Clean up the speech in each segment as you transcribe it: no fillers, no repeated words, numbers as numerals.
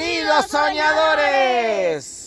¡Bienvenidos, soñadores!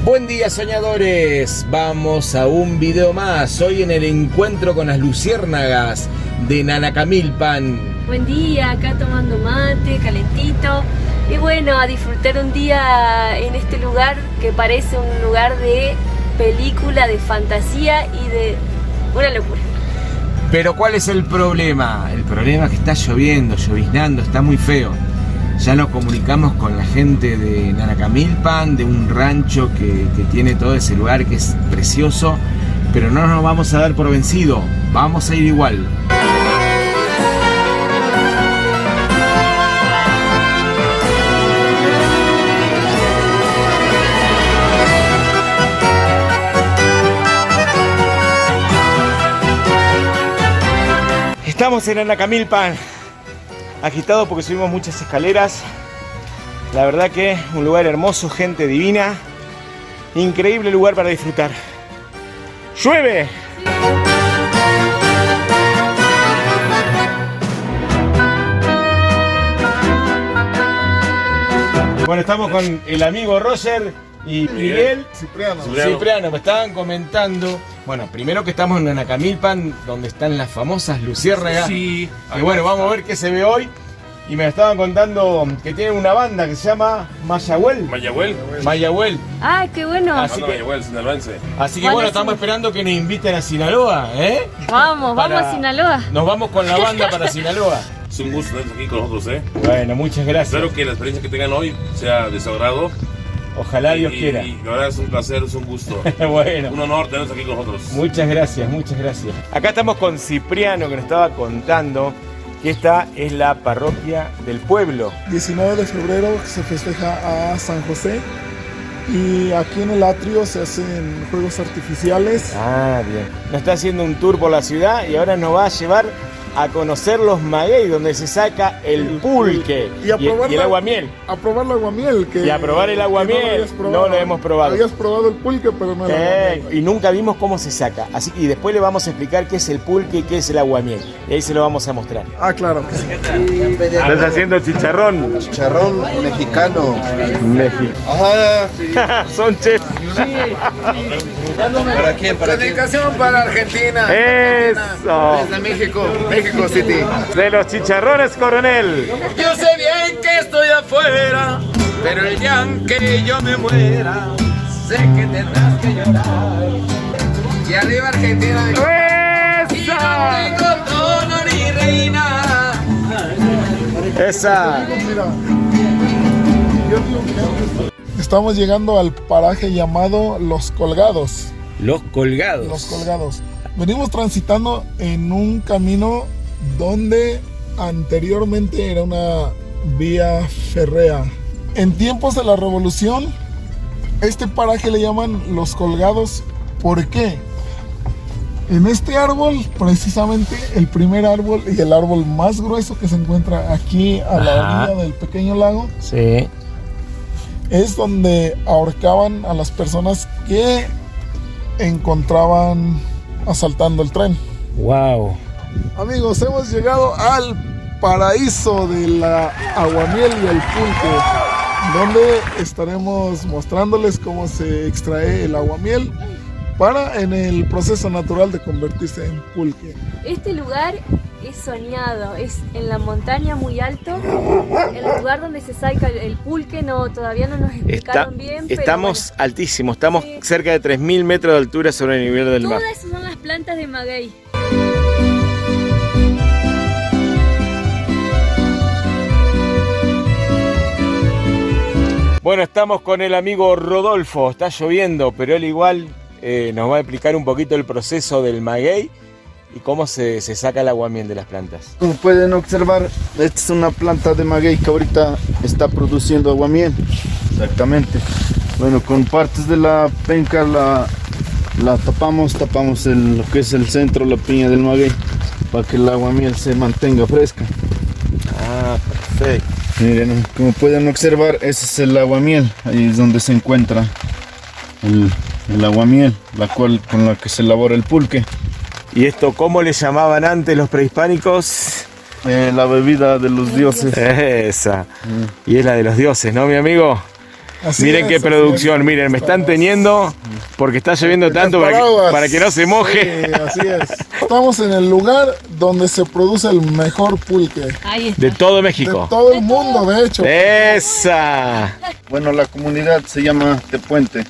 Buen día, soñadores. Vamos a un video más. Hoy en el encuentro con las luciérnagas de Nanacamilpan. Buen día, acá tomando mate, calentito. Y bueno, a disfrutar un día en este lugar que parece un lugar de película, de fantasía y de una locura. Pero ¿cuál es el problema? El problema es que está lloviendo, lloviznando, está muy feo. Ya nos comunicamos con la gente de Nanacamilpan, de un rancho que tiene todo ese lugar que es precioso, pero no nos vamos a dar por vencido, vamos a ir igual. Estamos en Nanacamilpan, agitado porque subimos muchas escaleras. La verdad que un lugar hermoso, gente divina, increíble lugar para disfrutar. ¡Llueve! Bueno, estamos con el amigo Roger y Miguel. Cipriano, me estaban comentando. Bueno, primero que estamos en Nanacamilpan, donde están las famosas luciérnagas. Sí. Y bueno, vamos a ver qué se ve hoy. Y me estaban contando que tienen una banda que se llama Mayagüel. Mayagüel. ¡Ah, qué bueno! Así que, Mayagüel, sinaloense. así que bueno, estamos esperando que nos inviten a Sinaloa, ¿eh? Vamos a Sinaloa. Nos vamos con la banda para Sinaloa. Es un gusto tenerlos aquí con nosotros, Bueno, muchas gracias. Espero que la experiencia que tengan hoy sea de su agrado. Ojalá Dios quiera. Y la verdad es un placer, es un gusto. Bueno. Un honor tenerlos aquí con nosotros. Muchas gracias, muchas gracias. Acá estamos con Cipriano, que nos estaba contando que esta es la parroquia del pueblo. 19 de febrero se festeja a San José y aquí en el atrio se hacen juegos artificiales. Ah, bien. Nos está haciendo un tour por la ciudad y ahora nos va a llevar a conocer los maguey, donde se saca el pulque y el aguamiel. A probar el aguamiel. Y a probar el aguamiel. No lo hemos probado. Habías probado el pulque, pero no el aguamiel. Y nunca vimos cómo se saca. Así que después le vamos a explicar qué es el pulque y qué es el aguamiel. Y ahí se lo vamos a mostrar. Ah, claro. Estás haciendo chicharrón. Chicharrón mexicano. México. Ajá. Son chefs. ¿Para quién? ¿Para quién? Dedicación para Argentina. Eso. Desde México, México City. De los chicharrones, coronel. Yo sé bien que estoy afuera, pero el día que yo me muera, sé que tendrás que llorar. Y arriba Argentina. Y no tengo trono ni reina. Esa. Estamos llegando al paraje llamado Los Colgados. Los colgados. Los Colgados. Venimos transitando en un camino donde anteriormente era una vía férrea. En tiempos de la Revolución, este paraje le llaman Los Colgados. ¿Por qué? En este árbol, precisamente el primer árbol y el árbol más grueso que se encuentra aquí a la orilla del pequeño lago, Sí. es donde ahorcaban a las personas que encontraban asaltando el tren. Wow. Amigos, hemos llegado al paraíso de la aguamiel y el pulque, donde estaremos mostrándoles cómo se extrae el aguamiel para en el proceso natural de convertirse en pulque. Este lugar es soñado, es en la montaña muy alto, el lugar donde se saca el pulque, todavía no nos explicaron bien. Pero Estamos bueno, altísimos, estamos Sí. cerca de 3000 metros de altura sobre el nivel del mar. todas esas son las plantas de maguey. Bueno, estamos con el amigo Rodolfo, está lloviendo, pero él igual nos va a explicar un poquito el proceso del maguey y cómo se saca el aguamiel de las plantas. Como pueden observar, esta es una planta de maguey que ahorita está produciendo aguamiel. Exactamente. Bueno, con partes de la penca la tapamos lo que es el centro, la piña del maguey, para que el aguamiel se mantenga fresca. Ah, perfecto. Miren, como pueden observar, ese es el aguamiel. Ahí es donde se encuentra el aguamiel, con la que se elabora el pulque. ¿Y esto cómo le llamaban antes los prehispánicos? La bebida de los dioses. Esa. Y es la de los dioses, ¿no, mi amigo? Así Miren es, qué así producción, es. miren, me están teniendo porque está lloviendo tanto Paraguas. para que no se moje. Sí, así es. Estamos en el lugar donde se produce el mejor pulque Ahí está. De todo de México. todo el mundo, de hecho. Esa. Bueno, la comunidad se llama Tepuente.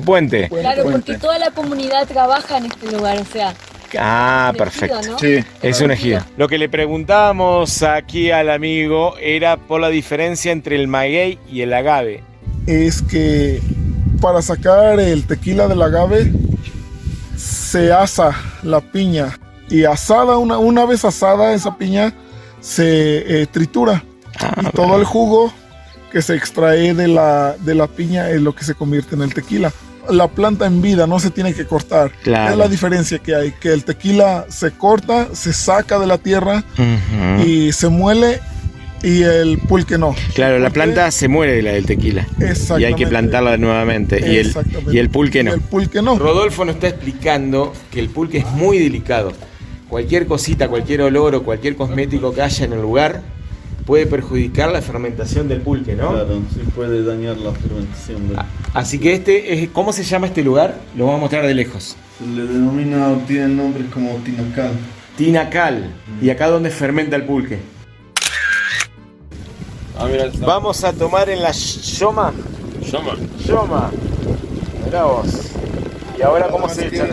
Puente. Claro, Puente. porque toda la comunidad trabaja en este lugar, o sea. Ah, un ejido, perfecto. ¿no? Sí. Es un ejido. Lo que le preguntábamos aquí al amigo era por la diferencia entre el maguey y el agave. Es que para sacar el tequila del agave se asa la piña y asada, una vez asada esa piña se tritura y todo el jugo que se extrae de la piña es lo que se convierte en el tequila. La planta en vida no se tiene que cortar. Claro. Es la diferencia que hay, que el tequila se corta, se saca de la tierra y se muele y el pulque no. Claro, la Pulque- planta se muere de la del tequila. Y hay que Exactamente. plantarla nuevamente. Exactamente. Y el pulque no. Y el pulque no. Rodolfo nos está explicando que el pulque es muy delicado. Cualquier cosita, cualquier olor o cualquier cosmético que haya en el lugar puede perjudicar la fermentación del pulque, ¿no? Claro, sí puede dañar la fermentación. Así que ¿cómo se llama este lugar? Lo vamos a mostrar de lejos. Se le denomina, o tiene el nombre como tinacal. Tinacal. ¿Y acá donde fermenta el pulque? Ah, mira, está. Vamos a tomar en la Yoma. Llama. Yoma. Mirá vos. ¿Y ahora cómo se echa?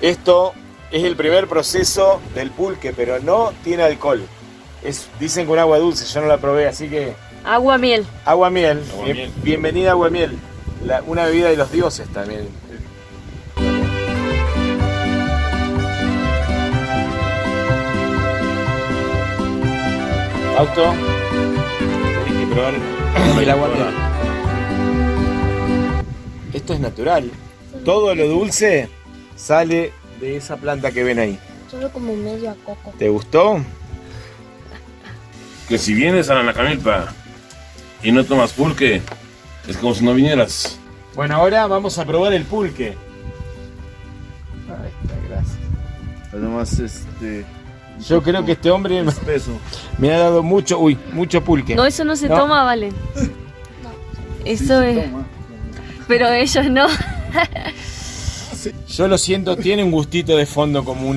Esto es el primer proceso del pulque, pero no tiene alcohol. Dicen con agua dulce, yo no la probé, así que Agua miel. agua miel. Aguamiel. Bienvenida agua miel. Una bebida de los dioses también. Auto, tenés que probar el agua miel. Esto es natural. Todo lo dulce sale de esa planta que ven ahí. Solo como medio a coco. ¿Te gustó? Que si vienes a Nanacamilpa y no tomas pulque, es como si no vinieras. Bueno, ahora vamos a probar el pulque. Ahí está, gracias. Además, Yo creo que este hombre espeso. me ha dado mucho pulque. No, eso no se No. toma, vale. Eso es. Pero ellos no. Yo lo siento, tiene un gustito de fondo como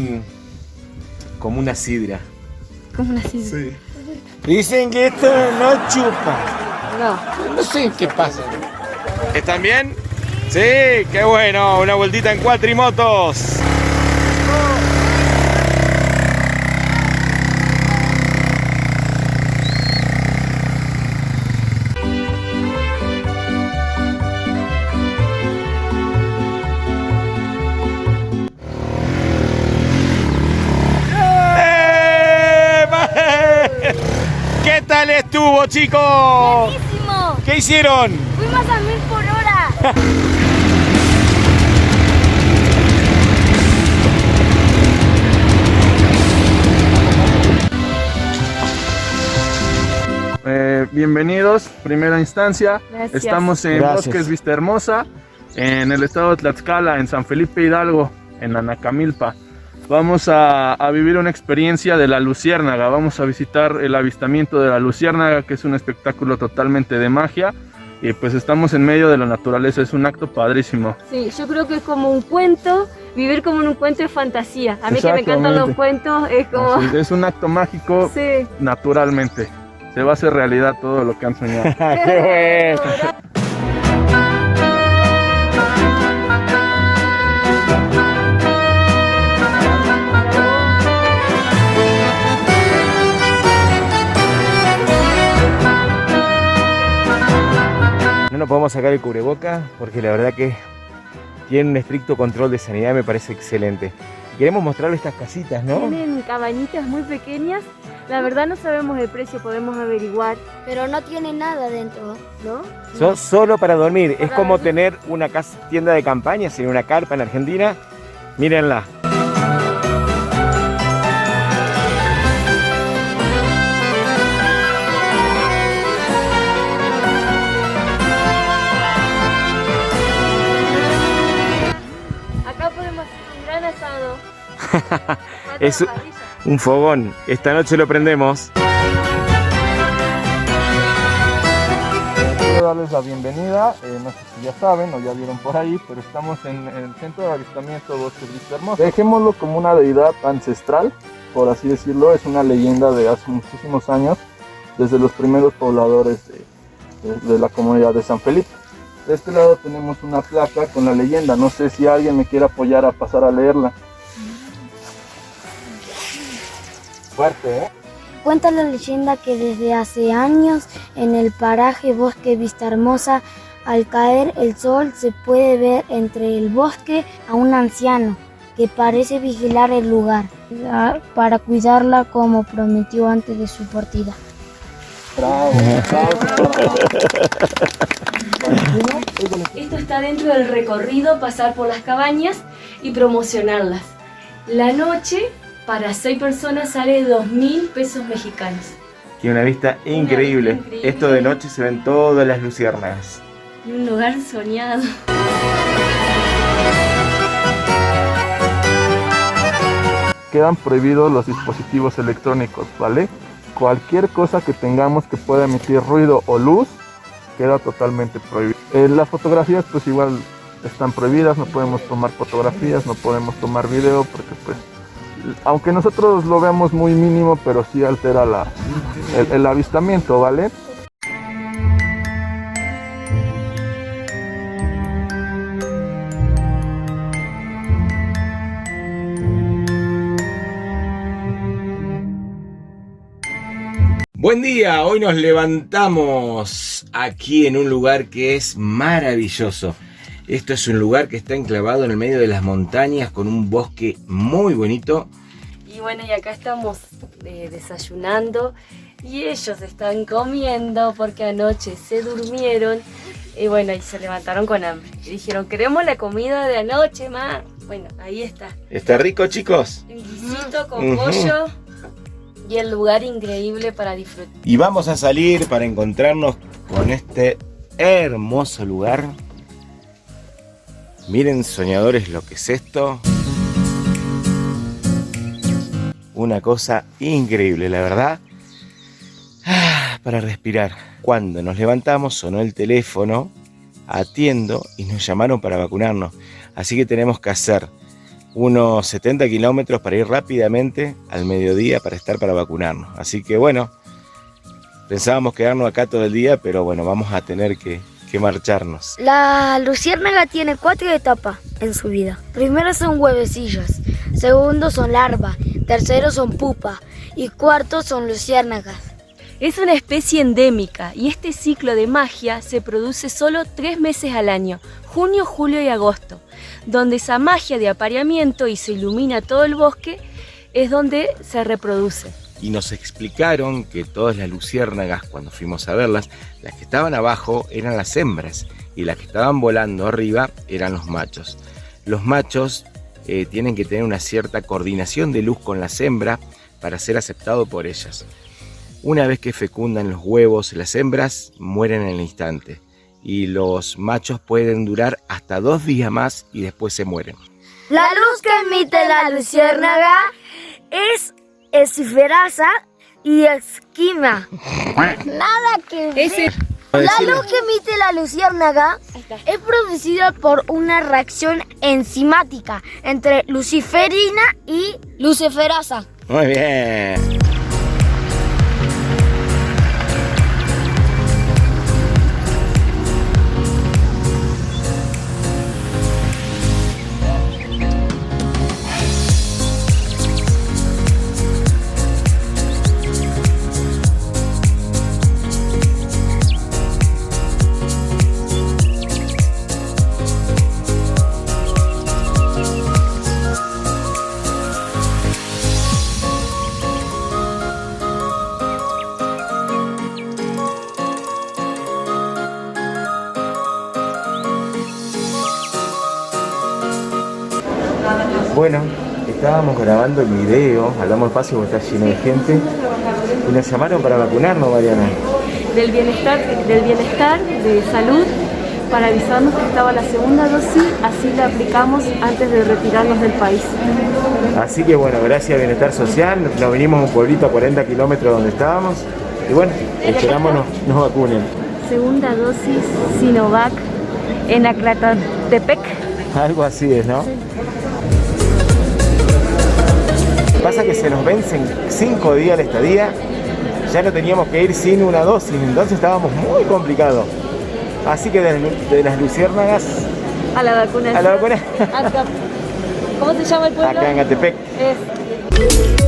una sidra. Como una así. Sí. Dicen que esto no chupa. No. No sé qué pasa. ¿Están bien? Sí, qué bueno. Una vueltita en cuatrimotos. ¿Qué tal estuvo, chicos? ¡Buenísimo! ¿Qué hicieron? ¡Fuimos a 1000 por hora! Bienvenidos, primera instancia. Gracias. Estamos en Gracias. Bosques Vista Hermosa, en el estado de Tlaxcala, en San Felipe Hidalgo, en Nanacamilpa. Vamos a vivir una experiencia de la luciérnaga. Vamos a visitar el avistamiento de la luciérnaga, que es un espectáculo totalmente de magia. Y pues estamos en medio de la naturaleza, es un acto padrísimo. Sí, yo creo que es como un cuento, vivir como en un cuento de fantasía. A mí que me encantan los Exactamente. cuentos, es como. Así, es un acto mágico Sí. naturalmente. Se va a hacer realidad todo lo que han soñado. ¡Qué bueno! No nos podemos sacar el cubreboca porque la verdad que tiene un estricto control de sanidad, me parece excelente. Queremos mostrarle estas casitas, ¿no? Tienen cabañitas muy pequeñas. La verdad no sabemos el precio, podemos averiguar, Pero no tiene nada dentro. ¿no? Son solo para dormir. Es Para como dormir. tener una tienda de campaña, sin una carpa en Argentina. Mírenla. Es un fogón. Esta noche lo prendemos. Quiero darles la bienvenida, no sé si ya saben o ya vieron por ahí, pero estamos en el centro de avistamiento Bosques Vista Hermosa. Dejémoslo como una deidad ancestral, por así decirlo, es una leyenda de hace muchísimos años, desde los primeros pobladores de la comunidad de San Felipe. De este lado tenemos una placa con la leyenda, no sé si alguien me quiere apoyar a pasar a leerla. Fuerte, ¿eh? Cuenta la leyenda que desde hace años en el paraje Bosque Vista Hermosa, al caer el sol se puede ver entre el bosque a un anciano que parece vigilar el lugar para cuidarla como prometió antes de su partida. Bravo, Esto está dentro del recorrido, pasar por las cabañas y promocionarlas. La noche para 6 personas sale 2.000 pesos mexicanos. Tiene una vista increíble. increíble. Esto de noche se ven todas las luciérnagas. Y un lugar soñado. Quedan prohibidos los dispositivos electrónicos, ¿vale? Cualquier cosa que tengamos que pueda emitir ruido o luz queda totalmente prohibido. Las fotografías pues igual están prohibidas, no podemos tomar fotografías, no podemos tomar video porque pues aunque nosotros lo veamos muy mínimo, pero sí altera el avistamiento, ¿vale? Buen día, hoy nos levantamos aquí en un lugar que es maravilloso. Esto es un lugar que está enclavado en el medio de las montañas con un bosque muy bonito. Y bueno, y acá estamos desayunando y ellos están comiendo porque anoche se durmieron y bueno, y se levantaron con hambre. Y dijeron, queremos la comida de anoche, ma. Bueno, ahí está. ¿Está rico, chicos? Un guisito con pollo y el lugar increíble para disfrutar. Y vamos a salir para encontrarnos con este hermoso lugar. Miren, soñadores, lo que es esto. Una cosa increíble, la verdad. Para respirar. Cuando nos levantamos sonó el teléfono, atiendo y nos llamaron para vacunarnos. Así que tenemos que hacer unos 70 kilómetros para ir rápidamente al mediodía para estar para vacunarnos. Así que bueno, pensábamos quedarnos acá todo el día, pero bueno, vamos a tener que marcharnos. La luciérnaga tiene 4 etapas en su vida. Primero son huevecillos, segundo son larvas, tercero son pupa y cuarto son luciérnagas. Es una especie endémica y este ciclo de magia se produce solo 3 meses al año, junio, julio y agosto, donde esa magia de apareamiento y se ilumina todo el bosque es donde se reproduce. Y nos explicaron que todas las luciérnagas, cuando fuimos a verlas, las que estaban abajo eran las hembras y las que estaban volando arriba eran los machos. Los machos tienen que tener una cierta coordinación de luz con las hembras para ser aceptados por ellas. Una vez que fecundan los huevos, las hembras mueren en el instante y los machos pueden durar hasta 2 días más y después se mueren. La luz que emite la luciérnaga es esferasa y esquima. Nada que ver. La luz que emite la luciérnaga es producida por una reacción enzimática entre luciferina y luciferasa. Muy bien. Bueno, estábamos grabando el video, hablamos fácil porque está lleno de gente y nos llamaron para vacunarnos, Mariana. Del bienestar, de salud para avisarnos que estaba la segunda dosis, así la aplicamos antes de retirarnos del país. Así que bueno, gracias a Bienestar Social, nos vinimos a un pueblito a 40 kilómetros donde estábamos y bueno, esperamos nos vacunen. Segunda dosis Sinovac en Aclatepec. Algo así es, ¿no? Sí. Pasa que se nos vencen 5 días la estadía, ya no teníamos que ir sin una dosis, entonces estábamos muy complicados. Así que de las luciérnagas a la vacunación. A la vacuna. Acá. ¿Cómo se llama el pueblo? Acá en Acatepec. Es.